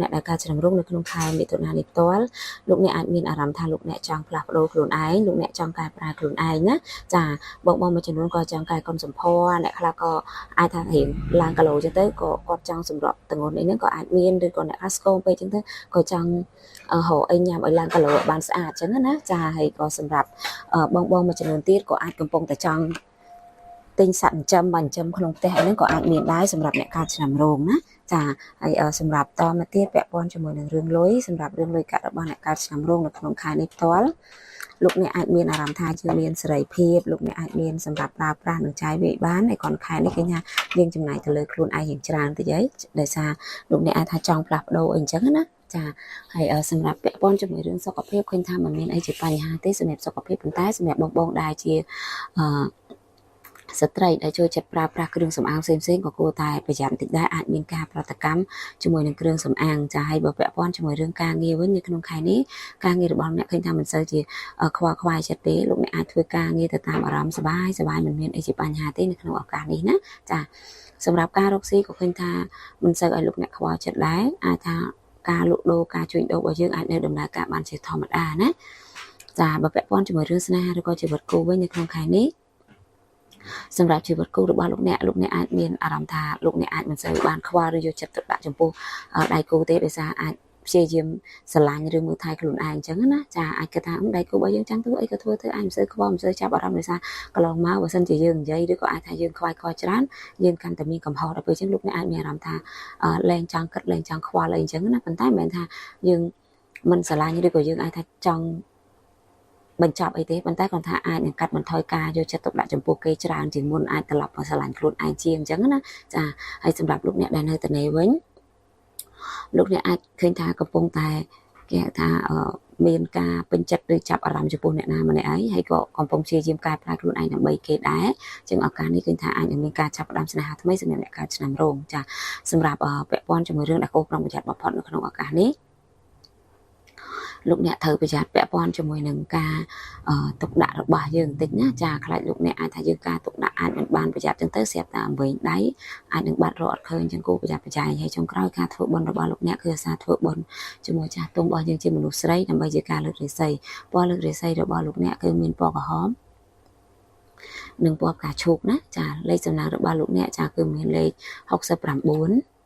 អ្នកដែលការចំរងនៅក្នុងខែមិថុនានេះផ្ទាល់លោកអ្នកអាចមានអារម្មណ៍ថាលោកអ្នកចង់ផ្លាស់ប្ដូរខ្លួនឯងលោកអ្នកចង់កែប្រែខ្លួនឯងណាចាបងមួយចំនួនក៏ចង់កែកុំសម្ផស្សអ្នកខ្លះក៏អាចថារៀងឡើងគីឡូចឹងទៅក៏គាត់ចង់សម្រាប់ទម្ងន់អីហ្នឹងក៏អាចមានឬក៏អ្នកខ្លះស្គមពេកចឹងទៅក៏ចង់ហៅអីញ៉ាំឲ្យឡើងគីឡូបានស្អាតចឹងណាចាហើយក៏សម្រាប់បងមួយចំនួនទៀតក៏អាចកំពុងតែចង់ទិញសត្វចិញ្ចឹមបានចិញ្ចឹមក្នុងផ្ទះហ្នឹងក៏អាចមានដែរសម្រាប់អ្នកកើតឆ្នាំរោងណាចាហើយសម្រាប់តមកទៀតពាក់ព័ន្ធជាមួយនឹងរឿងលុយសម្រាប់រឿងលុយកាក់របស់អ្នកកើតឆ្នាំរោងនៅក្នុងខែនេះផ្ទាល់លោកអ្នកអាចមានអារម្មណ៍ថាយើងមានសេរីភាពលោកអ្នកអាចមានសម្រាប់ប្រើប្រាស់នឹងចាយវាយបានហើយcònខែនេះឃើញថាយើងចំណាយទៅលើខ្លួនឯងយ៉ាងច្រើនតិចហើយដោយសារលោកអ្នកអាចថាចង់ផ្លាស់ប្ដូរអីអញ្ចឹងណាចាហើយសម្រាប់ពាក់ព័ន្ធជាមួយរឿងសុខភាពឃើញថាมันមានអីជាបញ្ហាទេសម្រាប់សុខភាពប៉ុន្តែសម្រាប់បងដែលជាស្ត្រីដែលចូលចិត្តប្រើប្រាស់គ្រឿងសម្អាងផ្សេងៗក៏គួរតែប្រយ័ត្នបន្តិចដែរអាចមានការប្រតិកម្មជាមួយនឹងគ្រឿងសម្អាងចាហើយបើពាក់ព័ន្ធជាមួយរឿងការងារវិញនៅក្នុងខែនេះការងាររបស់អ្នកឃើញថាមិនសូវជាខ្វល់ខ្វាយចិត្តទេលោកអ្នកអាចធ្វើការងារទៅតាមអារម្មណ៍សប្បាយមិនមានអីជាបញ្ហាទេនៅក្នុងឱកាសនេះណាចាសម្រាប់ការរកស៊ីក៏ឃើញថាមិនសូវឲ្យលោកអ្នកខ្វល់ចិត្តដែរអាចថាការលក់ដូរការជួញដូររបស់យើងអាចនៅដំណើរការបានជាធម្មតាណាចាបើពាក់ព័ន្ធជាមួយរឿងស្នេហាឬក៏ជីវិតគូវិញនៅក្នុងខែនេះសម្រាប់ជីវិតគូរបស់លោកអ្នកអាចមានអារម្មណ៍ថាលោកអ្នកអាចមិនសូវបានខ្វល់ឬយកចិត្តទុកដាក់ចំពោះដៃគូទេដោយសារអាចព្យាយាមស្រឡាញ់ឬមើលថែខ្លួនឯងអញ្ចឹងណាចាអាចគិតថាដៃគូរបស់យើងចង់ធ្វើអីក៏ធ្វើអាចមិនសូវខ្វល់មិនសូវចាប់អារម្មណ៍ដោយសារកន្លងមកបើសិនជាយើងនិយាយឬក៏អាចថាយើងខ្វាយខ្វល់ច្រើនយើងកាន់តែមានកំហុសដល់ពេលអញ្ចឹងលោកអ្នកអាចមានអារម្មណ៍ថាលែងចង់គិតលែងចង់ខ្វល់អីអញ្ចឹងណាប៉ុន្តែមិនមែនថាយើងមិនស្រឡាញ់ឬក៏យើងអាចថាចង់បញ្ចប់អីទេប៉ុន្តែគាត់ថាអាចនឹងកាត់បន្ថយការយកចិត្តទុកដាក់ចំពោះគេច្រើនជាងមុនអាចត្រឡប់មកស្រឡាញ់ខ្លួនឯងជាងអញ្ចឹងណាចាហើយសម្រាប់លោកអ្នកដែលនៅតែនៅវិញលោកអ្នកអាចឃើញថាកំពុងតែគេថាមានការពេញចិត្តឬចាប់អារម្មណ៍ចំពោះអ្នកណាម្នាក់ហើយក៏កំពុងព្យាយាមកែប្រែខ្លួនឯងដើម្បីគេដែរជាងឱកាសនេះឃើញថាអាចនឹងមានការចាប់ផ្ដើមស្នេហាថ្មីសម្រាប់អ្នកកើតឆ្នាំរោងចាសម្រាប់ពាក់ព័ន្ធជាមួយរឿងដែលគួរប្រុងប្រយ័ត្នបំផុតនៅក្នុងឱកាសនេះលោកអ្នកត្រូវប្រយ័ត្នពាក់ព័ន្ធជាមួយនឹងការទុកដាក់របស់យើងបន្តិចណាចាខ្លាចលោកអ្នកអាចថាយើងការទុកដាក់អាចមិនបានប្រយ័ត្នចឹងទៅស្រាប់តែវែងដៃអាចនឹងបាត់រកអត់ឃើញចឹងគួរប្រយ័ត្នប្រយែងហើយចុងក្រោយការធ្វើបុណ្យរបស់លោកអ្នកគឺអាសាធ្វើបុណ្យជាមួយចាស់ទុំរបស់យើងជាមនុស្សស្រីដើម្បីជាការលើករាសីពណ៌លើករាសីរបស់លោកអ្នកគឺមានពណ៌ក្រហមនិងពណ៌ផ្កាឈូកណាចាលេខសំណាងរបស់លោកអ្នកចាគឺមានលេខ69